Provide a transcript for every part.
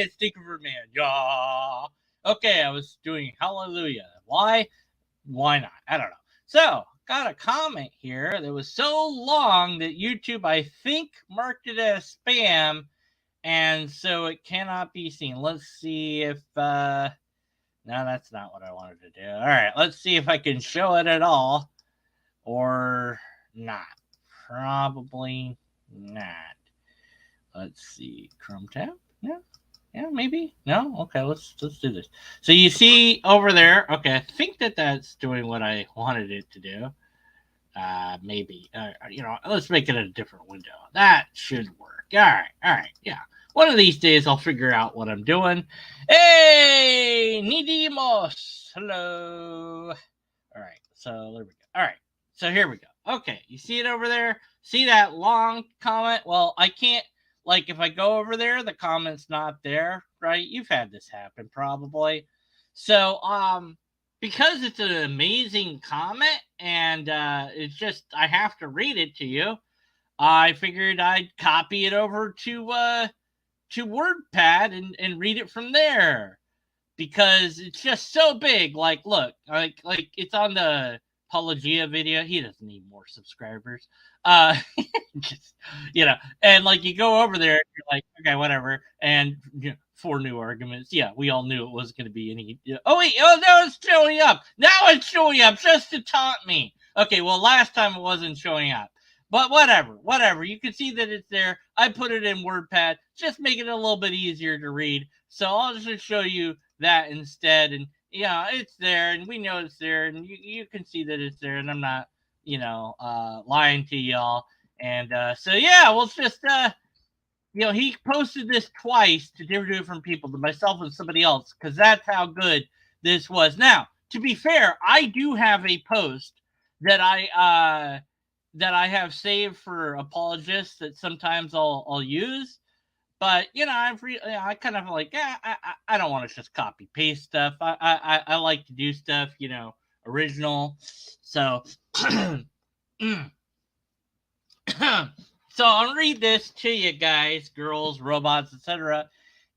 it's Stinkerford Man. Yeah. Okay, I was doing hallelujah. Why? Why not? I don't know. So, got a comment here that was so long that YouTube, I think, marked it as spam, and so it cannot be seen. Let's see if, no, that's not what I wanted to do. All right, let's see if I can show it at all, or not. Probably not. Let's see. Chrome tab? Yeah. Yeah, maybe. No? Okay, let's do this. So you see over there, okay, I think that's doing what I wanted it to do. Maybe. Let's make it a different window. That should work. All right, yeah. One of these days I'll figure out what I'm doing. Hey, Nidimos. Hello. All right, so there we go. All right, so here we go. Okay, you see it over there? See that long comment? Well, I can't, like, if I go over there, the comment's not there, right? You've had this happen probably. So, because it's an amazing comment and it's just, I have to read it to you, I figured I'd copy it over to WordPad and read it from there because it's just so big. Like, look, like it's on the Apologia video. He doesn't need more subscribers. Uh, just and like you go over there, you're like, okay, whatever, and 4 new arguments. Yeah, we all knew it wasn't going to be any. Oh wait, oh now it's showing up. Now it's showing up just to taunt me. Okay, well last time it wasn't showing up. But whatever. You can see that it's there. I put it in WordPad, just make it a little bit easier to read. So I'll just show you that instead. And yeah, it's there, and we know it's there, and you can see that it's there, and I'm not, lying to y'all. And so yeah, we'll just he posted this twice to different people, to myself and somebody else, because that's how good this was. Now, to be fair, I do have a post that I have saved for apologists that sometimes I'll use. But I kind of like, I don't want to just copy paste stuff. I like to do stuff, original. So, so I'll read this to you guys, girls, robots, etc.,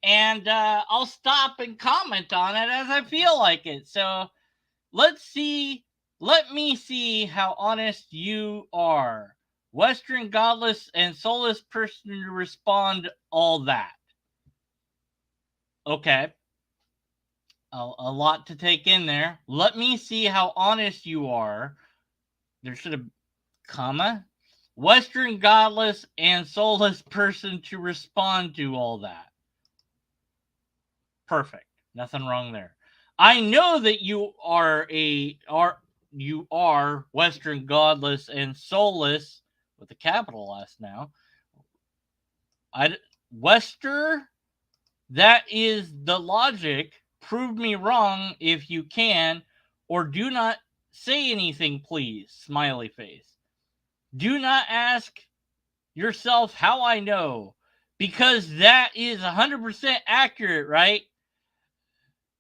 and I'll stop and comment on it as I feel like it. So let's see. Let me see how honest you are. Western godless and soulless person to respond all that. Okay. A lot to take in there. Let me see how honest you are. There should have comma. Western godless and soulless person to respond to all that. Perfect. Nothing wrong there. I know that you are Western godless and soulless with a capital S now. Wester, that is the logic. Prove me wrong if you can, or do not say anything, please. Smiley face. Do not ask yourself how I know, because that is 100% accurate, right?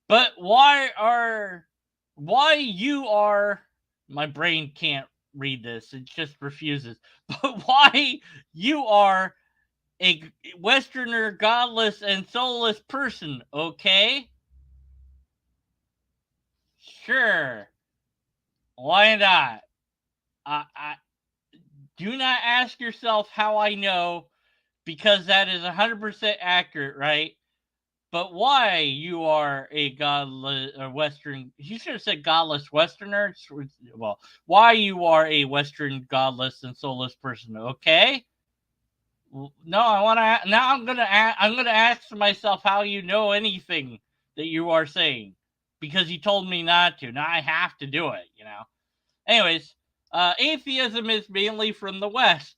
But why you are, my brain can't read this, it just refuses. But why you are a Westerner, godless, and soulless person, okay? Sure. Why not? I do not ask yourself how I know, because that is 100% accurate, right? But why you are a godless or Western? You should have said godless Westerner. Well, why you are a Western godless and soulless person? Okay. No, I want to. Now I'm gonna. I'm gonna ask myself how you know anything that you are saying, because you told me not to. Now I have to do it. Anyways, atheism is mainly from the West.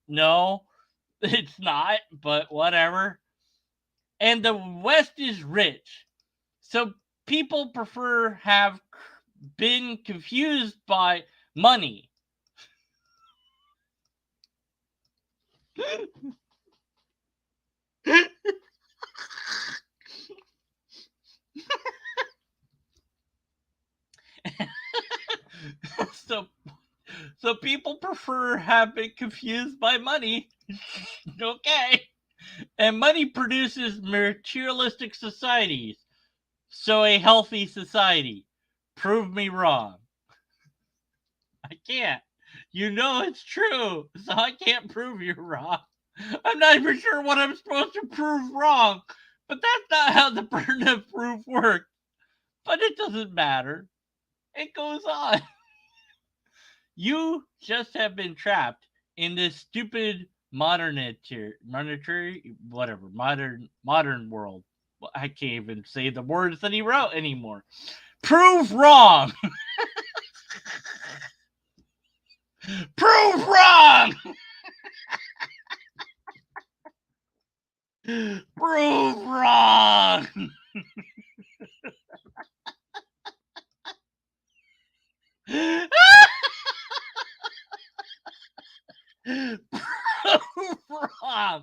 No, it's not. But whatever. And the West is rich, so people prefer have been confused by money. so so people prefer have been confused by money. Okay. And money produces materialistic societies. So a healthy society. Prove me wrong. I can't. You know it's true, so I can't prove you're wrong. I'm not even sure what I'm supposed to prove wrong, but that's not how the burden of proof works. But it doesn't matter. It goes on. You just have been trapped in this stupid monetary, whatever, modern world. I can't even say the words that he wrote anymore. Prove wrong. Prove wrong. Prove wrong. Prove wrong.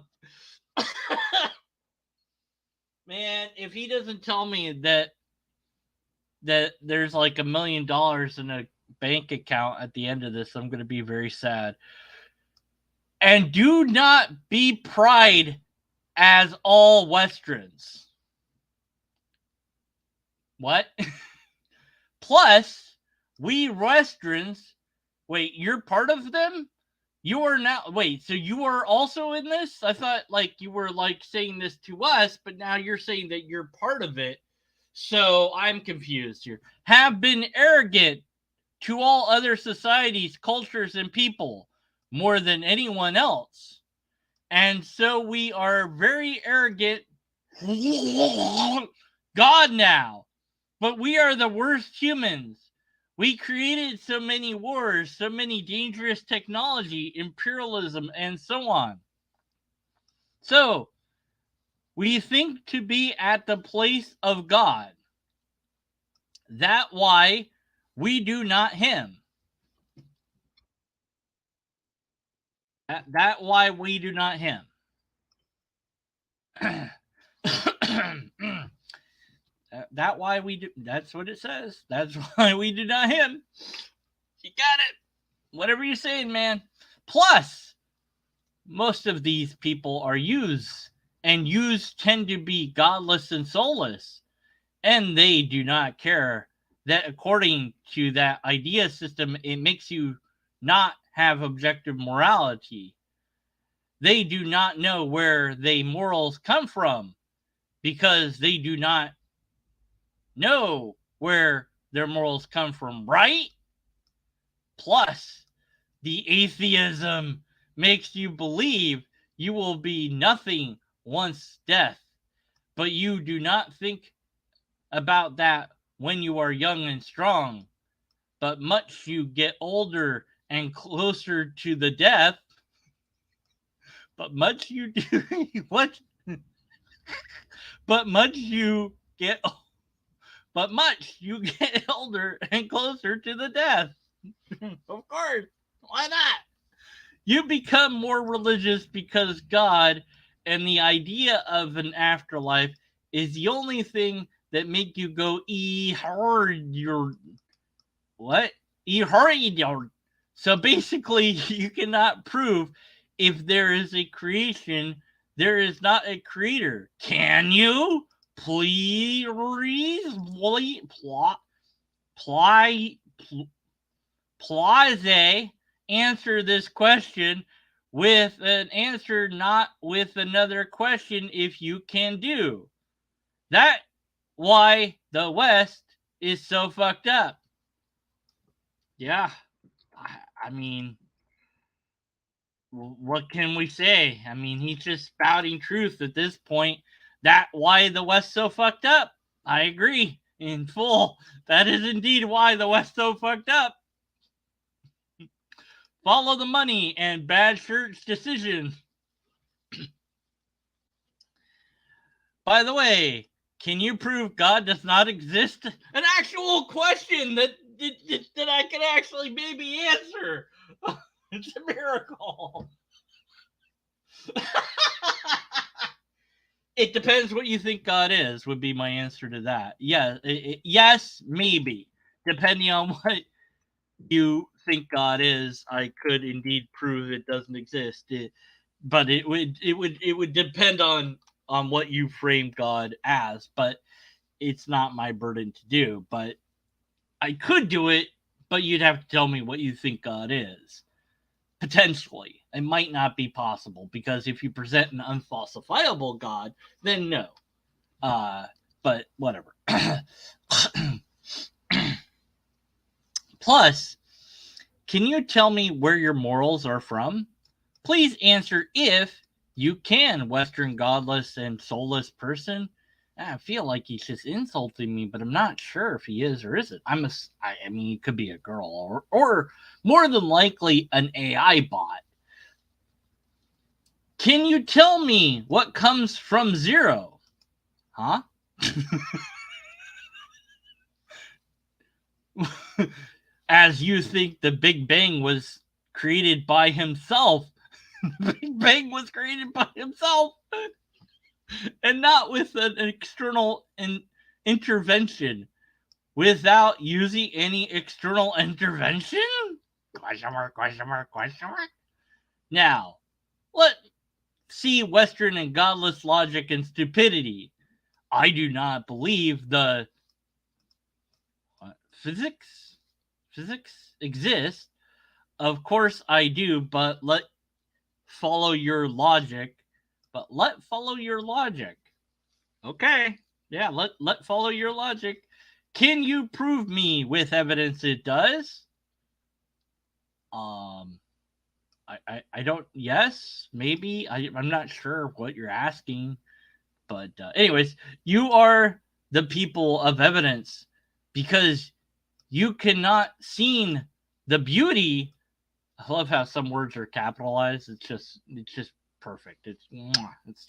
Man, if he doesn't tell me that there's like $1 million in a bank account at the end of this, I'm going to be very sad. And do not be pride as all Westerns. What? Plus, we Westerns, wait, you're part of them? You are now, wait, so you are also in this? I thought like you were like saying this to us, but now you're saying that you're part of it. So I'm confused here. Have been arrogant to all other societies, cultures, and people more than anyone else. And so we are very arrogant. God now. But we are the worst humans. We created so many wars, so many dangerous technology, imperialism, and so on. So, we think to be at the place of God. That why we do not him. That why we do not him. That why we do. That's what it says. That's why we do not him. You got it. Whatever you're saying, man. Plus, most of these people are used, and used tend to be godless and soulless, and they do not care that according to that idea system, it makes you not have objective morality. They do not know where their morals come from because they do not know where their morals come from, right? Plus, the atheism makes you believe you will be nothing once death, but you do not think about that when you are young and strong. But much you get older and closer to the death, but much you do what? But much you get but much you get older and closer to the death. Of course. Why not? You become more religious because God and the idea of an afterlife is the only thing that make you go your what? Your. So basically, you cannot prove if there is a creation, there is not a creator. Can you? Please, Plaze answer this question with an answer, not with another question, if you can do. That why the West is so fucked up. Yeah, I mean, what can we say? I mean, he's just spouting truth at this point. That why the West so fucked up. I agree in full. That is indeed why the West so fucked up. Follow the money and bad shirts decision. By the way, can you prove God does not exist? An actual question that I can actually maybe answer. It's a miracle. It depends what you think God is, would be my answer to that. Yeah, yes, maybe. Depending on what you think God is, I could indeed prove it doesn't exist. but it would depend on what you frame God as, but it's not my burden to do. But I could do it, but you'd have to tell me what you think God is. Potentially. It might not be possible because if you present an unfalsifiable God, then no. But whatever. Plus, can you tell me where your morals are from? Please answer if you can, Western godless and soulless person. I feel like he's just insulting me, but I'm not sure if he is or isn't. I mean, he could be a girl or more than likely an AI bot. Can you tell me what comes from zero? Huh? As you think the Big Bang was created by himself. The Big Bang was created by himself and not with an external intervention. Without using any external intervention? Question mark, question mark, question mark. Now, let's see Western and godless logic and stupidity. I do not believe the physics exists. Of course I do, but let follow your logic. But let follow your logic. Okay. Yeah, let follow your logic. Can you prove me with evidence it does? Um I don't, yes, maybe. I'm not sure what you're asking. But anyways, you are the people of evidence because you cannot see the beauty. I love how some words are capitalized. It's just perfect. It's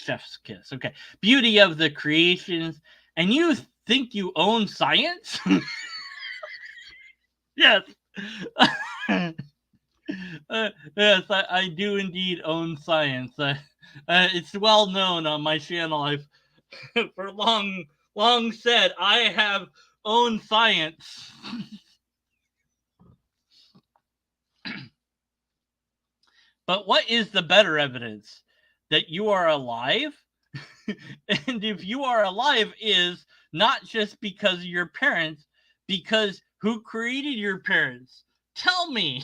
chef's kiss. Okay, beauty of the creations, and you think you own science? Yes. Yes, I do indeed own science. It's well known on my channel. I've for long said I have owned science. But what is the better evidence? That you are alive? And if you are alive is not just because of your parents, because who created your parents? Tell me.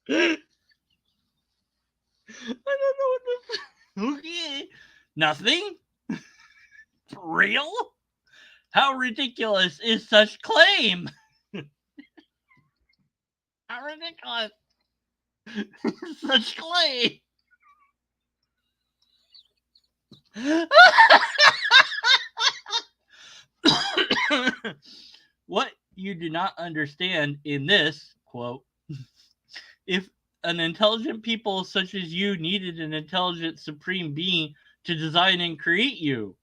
I don't know what the okay. Nothing? For real? How ridiculous is such claim? How ridiculous such claim? What you do not understand in this quote, if an intelligent people such as you needed an intelligent supreme being to design and create you,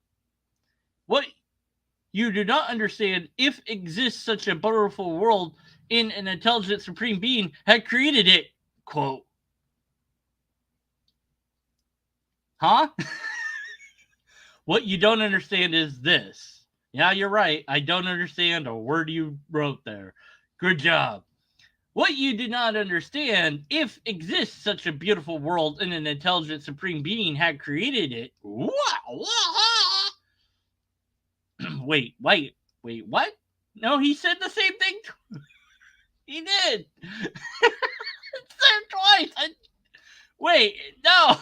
what you do not understand if exists such a beautiful world in an intelligent supreme being had created it, quote. Huh? What you don't understand is this. Yeah, you're right. I don't understand a word you wrote there. Good job. What you do not understand, if exists such a beautiful world and an intelligent supreme being had created it. Wait, what? No, he said the same thing. He did. Said twice. Wait, no.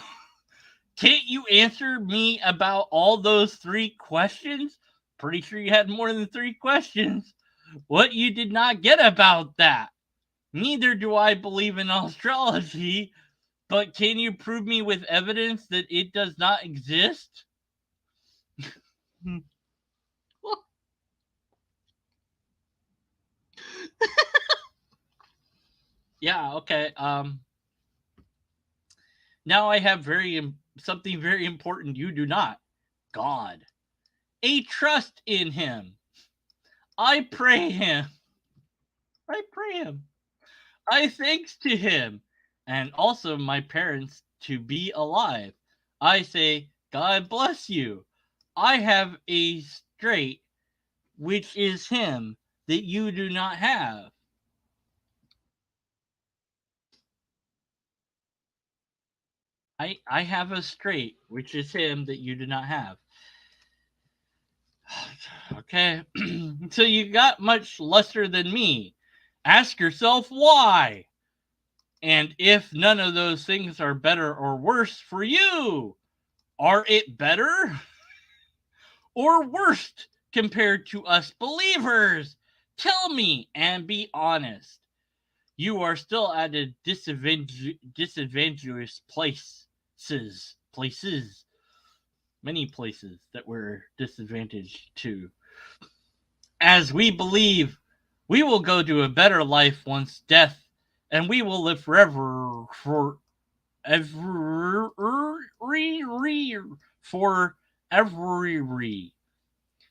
Can't you answer me about all those three questions? Pretty sure you had more than three questions. What you did not get about that? Neither do I believe in astrology, but can you prove me with evidence that it does not exist? Yeah, okay. Now I have something very important you do not. God. A trust in him. I pray him. I pray him. I thanks to him and also my parents to be alive. I say, God bless you. I have a straight, which is him, that you do not have. I have a straight, which is him that you do not have. Okay. So you got much lesser than me. Ask yourself why. And if none of those things are better or worse for you, are it better or worse compared to us believers? Tell me and be honest. You are still at a disadvantageous places, many places that we're disadvantaged to. As we believe we will go to a better life once death, and we will live forever for every.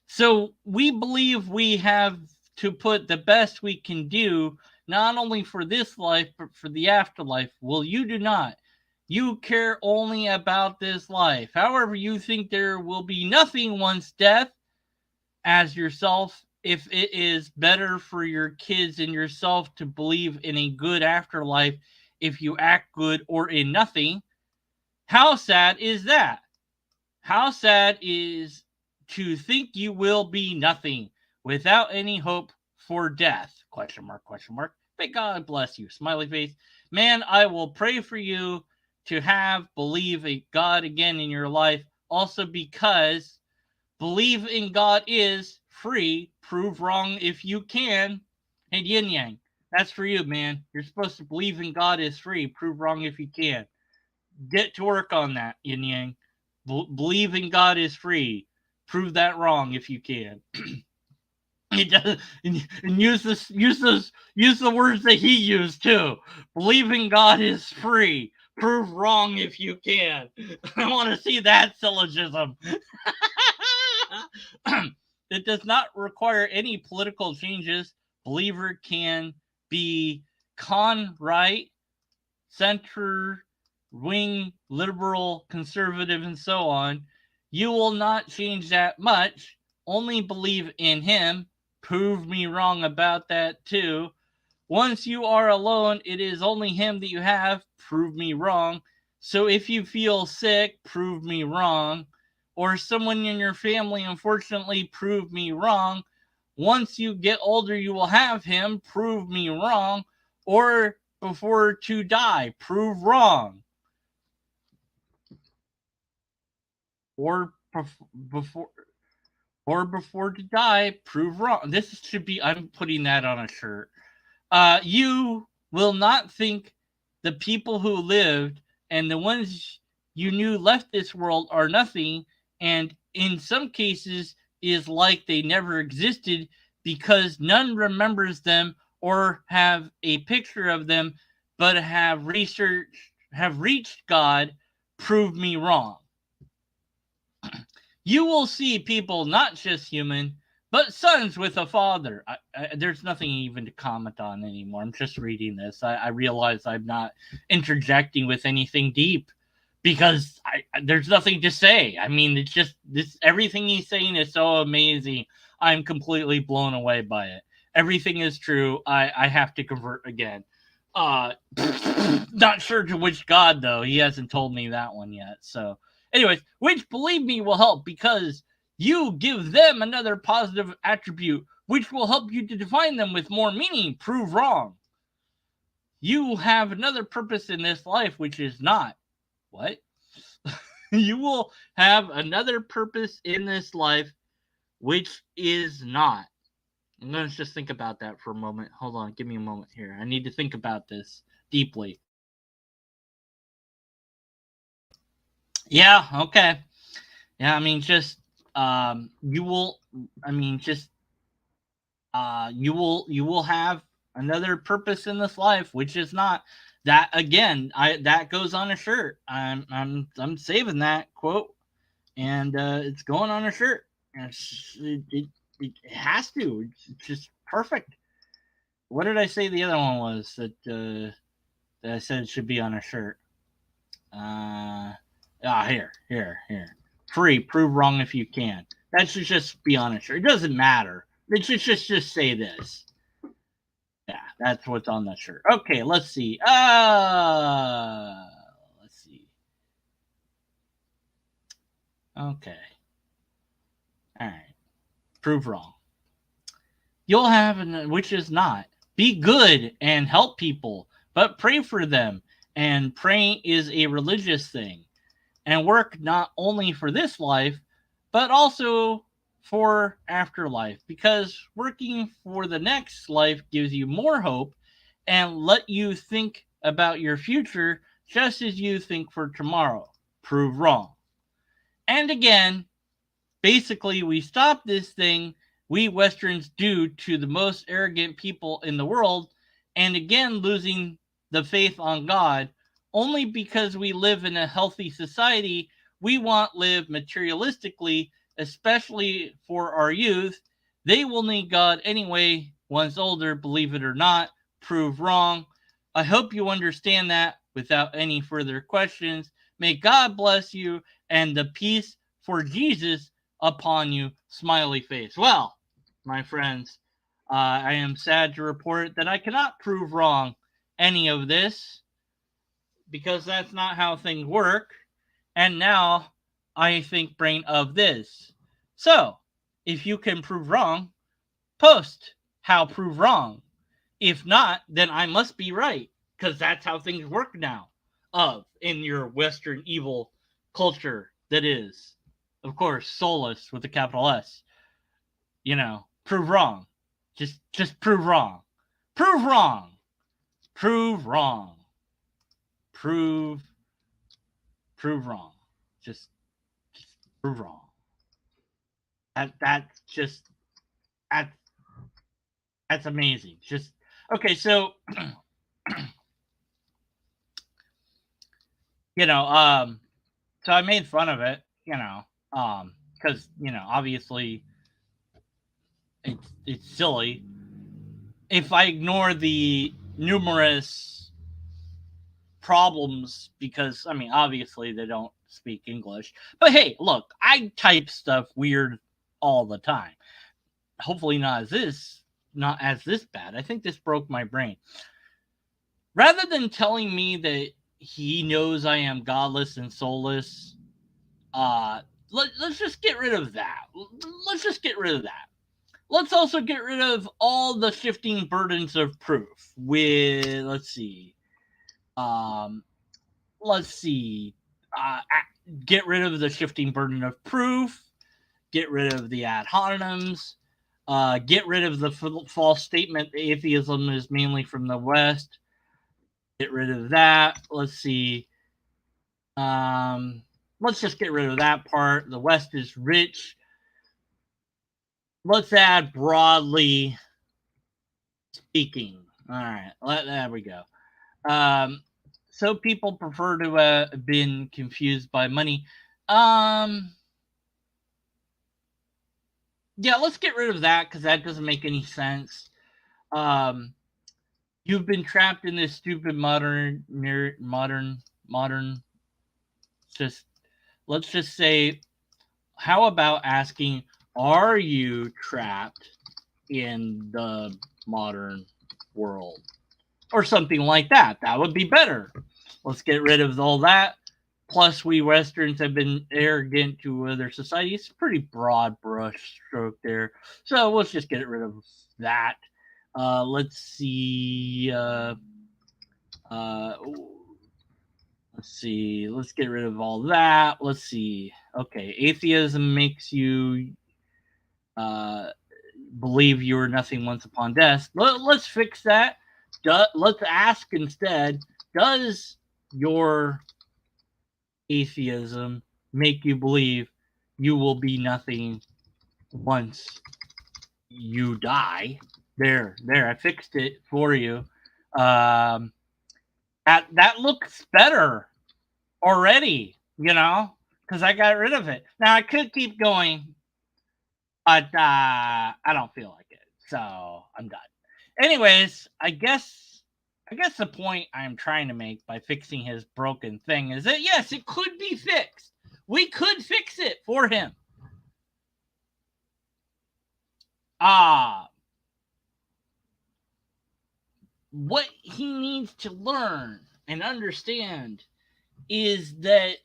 So we believe we have to put the best we can do, not only for this life, but for the afterlife. Well, you do not. You care only about this life. However, you think there will be nothing once death, as yourself, if it is better for your kids and yourself to believe in a good afterlife if you act good or in nothing. How sad is that? How sad is to think you will be nothing without any hope for death? Question mark, question mark. May God bless you. Smiley face. Man, I will pray for you to have believe a God again in your life. Also because believe in God is free. Prove wrong if you can. And yin yang. That's for you, man. You're supposed to believe in God is free. Prove wrong if you can. Get to work on that, yin yang. Believe in God is free. Prove that wrong if you can. It does, and use the words that he used too. Believe in God is free. Prove wrong if you can. I want to see that syllogism. It does not require any political changes. Believer can be right, center, wing, liberal, conservative, and so on. You will not change that much. Only believe in him. Prove me wrong about that too. Once you are alone, it is only him that you have. Prove me wrong. So if you feel sick, prove me wrong. Or someone in your family, unfortunately, prove me wrong. Once you get older, you will have him. Prove me wrong. Or before to die, prove wrong. Or before before to die, prove wrong. This should be, I'm putting that on a shirt. You will not think the people who lived and the ones you knew left this world are nothing, and in some cases is like they never existed because none remembers them or have a picture of them, but have reached God. Prove me wrong. You will see people not just human, but sons with a father. There's nothing even to comment on anymore. I'm just reading this. I realize I'm not interjecting with anything deep because there's nothing to say. I mean, it's just this. Everything he's saying is so amazing. I'm completely blown away by it. Everything is true. I have to convert again. Uh, Not sure to which god though. He hasn't told me that one yet. So, anyways, which believe me will help because you give them another positive attribute, which will help you to define them with more meaning. Prove wrong. You have another purpose in this life, which is not what you will have another purpose in this life, which is not. I'm going to just think about that for a moment. Hold on, give me a moment here. I need to think about this deeply. Yeah, okay. Yeah, I mean, just you will. I mean, just you will have another purpose in this life, which is not that. Again, I that goes on a shirt. I'm saving that quote, and it's going on a shirt. It has to. It's just perfect. What did I say the other one was that I said it should be on a shirt? Here. Free, prove wrong if you can. That should just be on a shirt. It doesn't matter. It should just say this. Yeah, that's what's on the shirt. Okay, let's see. Let's see. Okay. All right. Prove wrong. You'll have an which is not. Be good and help people, but pray for them. And praying is a religious thing. And work not only for this life, but also for afterlife. Because working for the next life gives you more hope and let you think about your future just as you think for tomorrow. Prove wrong. And again, basically, we stop this thing we Westerns do to the most arrogant people in the world, and again, losing the faith on God only because we live in a healthy society. We want live materialistically, especially for our youth. They will need God anyway once older, believe it or not. Prove wrong. I hope you understand that without any further questions. May God bless you and the peace for Jesus upon you, smiley face. Well, my friends, I am sad to report that I cannot prove wrong any of this because that's not how things work. And now I think brain of this. So, if you can prove wrong, post how prove wrong. If not, then I must be right because that's how things work now. In your Western evil culture that is, of course, soulless with a capital S. Prove wrong. Just prove wrong. Prove wrong. Prove wrong. Prove prove wrong. Just prove wrong. That's just that that's amazing. Just okay. So you know, so I made fun of it. Because obviously it's silly. If I ignore the numerous problems, because I mean, obviously they don't speak English. But hey, look, I type stuff weird all the time. Hopefully not as this bad. I think this broke my brain. Rather than telling me that he knows I am godless and soulless, let's just get rid of that. Let's just get rid of that. Let's also get rid of all the shifting burdens of proof. Um, let's see, get rid of the shifting burden of proof, get rid of the ad hominems, get rid of the false statement that atheism is mainly from the West, get rid of that. Let's see. Let's just get rid of that part. The West is rich. Let's add broadly speaking. All right, there we go. Um, so people prefer to have been confused by money. Um, yeah, let's get rid of that because that doesn't make any sense. Um, you've been trapped in this stupid modern. Just let's just say, how about asking, are you trapped in the modern world? Or something like that. That would be better. Let's get rid of all that. Plus, we Westerns have been arrogant to other societies. Pretty broad brush stroke there. So let's just get rid of that. Let's see. Uh, let's see. Let's get rid of all that. Let's see. Okay, atheism makes you uh, believe you were nothing once upon death. Let's fix that. Let's ask instead, does your atheism make you believe you will be nothing once you die? There, I fixed it for you. Um, that looks better already, because I got rid of it. Now I could keep going, but I don't feel like it, so I'm done. Anyways, I guess the point I'm trying to make by fixing his broken thing is that yes, it could be fixed. We could fix it for him. Ah, what he needs to learn and understand is that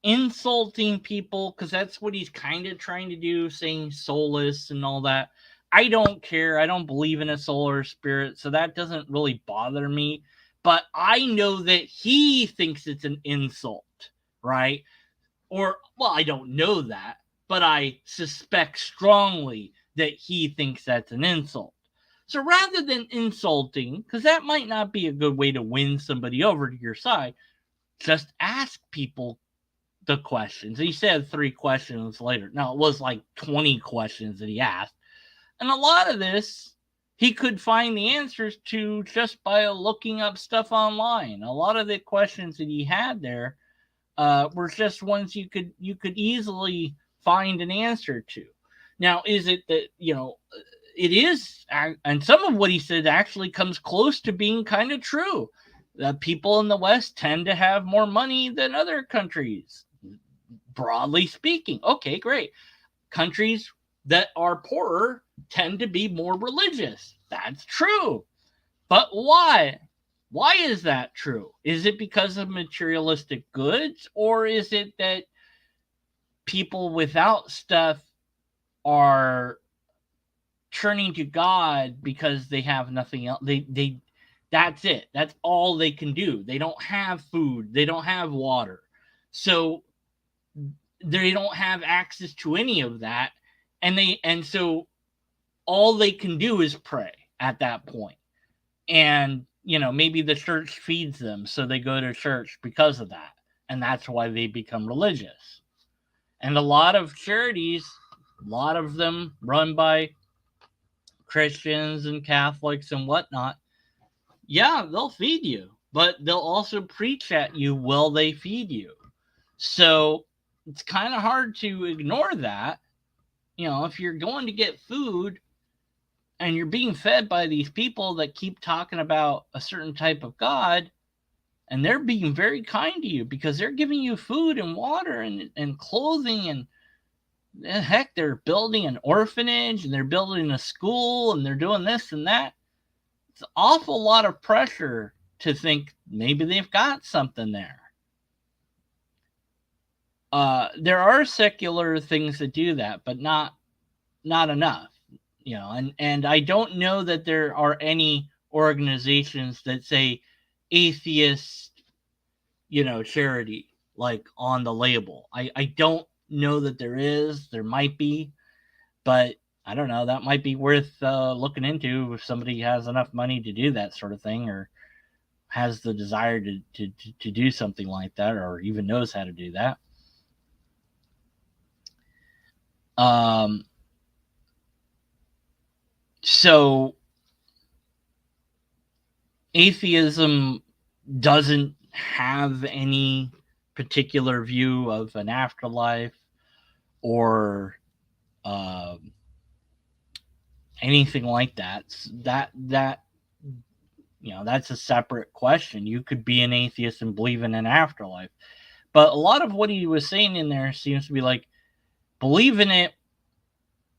insulting people, because that's what he's kind of trying to do, saying soulless and all that. I don't care. I don't believe in a soul or spirit, so that doesn't really bother me. But I know that he thinks it's an insult, right? Or, well, I don't know that, but I suspect strongly that he thinks that's an insult. So rather than insulting, because that might not be a good way to win somebody over to your side, just ask people the questions. He said 3 questions later. Now, it was like 20 questions that he asked. And a lot of this he could find the answers to just by looking up stuff online. A lot of the questions that he had there were just ones you could easily find an answer to. Now, is it that it is, and some of what he said actually comes close to being kind of true. People in the West tend to have more money than other countries, broadly speaking. Okay, great. Countries that are poorer tend to be more religious. That's true. But why? Why is that true? Is it because of materialistic goods, or is it that people without stuff are turning to God because they have nothing else? They that's it. That's all they can do. They don't have food, they don't have water. So they don't have access to any of that, and so all they can do is pray at that point. And maybe the church feeds them, so they go to church because of that, and that's why they become religious. And a lot of charities, a lot of them run by Christians and Catholics and whatnot, yeah, they'll feed you, but they'll also preach at you while they feed you. So it's kind of hard to ignore that. If you're going to get food and you're being fed by these people that keep talking about a certain type of God, and they're being very kind to you because they're giving you food and water and clothing, and heck, they're building an orphanage and they're building a school and they're doing this and that. It's an awful lot of pressure to think maybe they've got something there. There are secular things that do that, but not enough. And I don't know that there are any organizations that say atheist, charity, like on the label. I don't know that there is. There might be, but I don't know. That might be worth looking into if somebody has enough money to do that sort of thing, or has the desire to do something like that, or even knows how to do that. So atheism doesn't have any particular view of an afterlife or anything like that. That's a separate question. You could be an atheist and believe in an afterlife, but a lot of what he was saying in there seems to be like, believe in it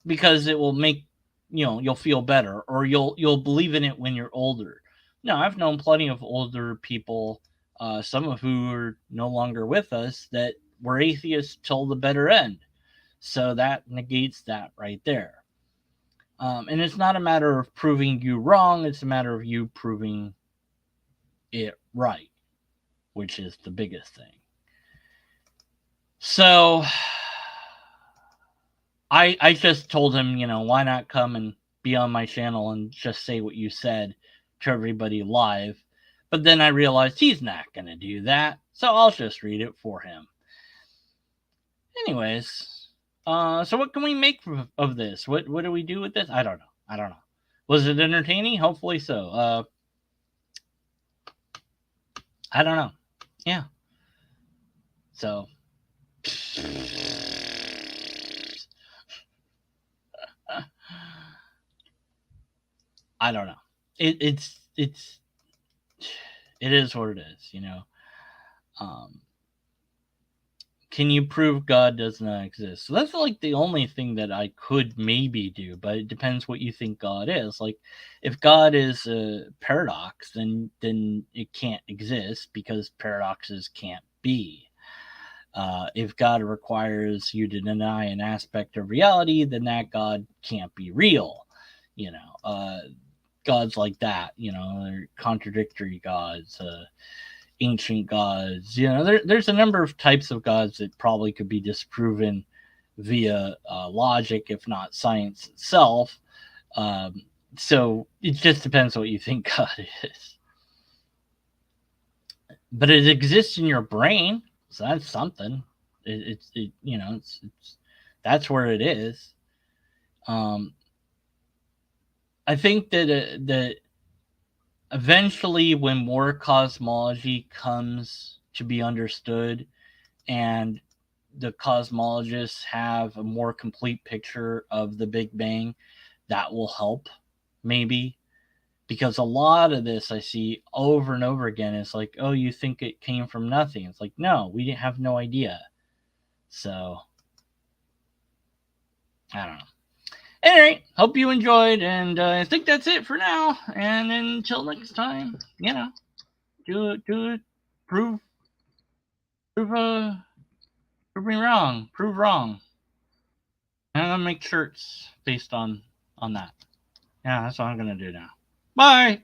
because it will make you'll feel better, or you'll believe in it when you're older. No, I've known plenty of older people, some of who are no longer with us, that were atheists till the bitter end. So that negates that right there. And it's not a matter of proving you wrong, it's a matter of you proving it right, which is the biggest thing. So I just told him, why not come and be on my channel and just say what you said to everybody live. But then I realized he's not going to do that, so I'll just read it for him. Anyways, so what can we make of this? What do we do with this? I don't know. Was it entertaining? Hopefully so. I don't know. Yeah. So I don't know. It is what it is, Can you prove God does not exist? So that's like the only thing that I could maybe do, but it depends what you think God is. Like, if God is a paradox, then it can't exist because paradoxes can't be. If God requires you to deny an aspect of reality, then that God can't be real. Gods like that, they're contradictory gods, ancient gods. There's a number of types of gods that probably could be disproven via logic, if not science itself. So it just depends what you think God is. But it exists in your brain, so that's something. It's that's where it is. Um, I think that eventually, when more cosmology comes to be understood, and the cosmologists have a more complete picture of the Big Bang, that will help, maybe. Because a lot of this I see over and over again is like, oh, you think it came from nothing. It's like, no, we didn't have no idea. So, I don't know. Anyway, hope you enjoyed, and I think that's it for now. And until next time, do it, prove, prove, prove me wrong, prove wrong. And I'm gonna make shirts based on that. Yeah, that's what I'm gonna do now. Bye.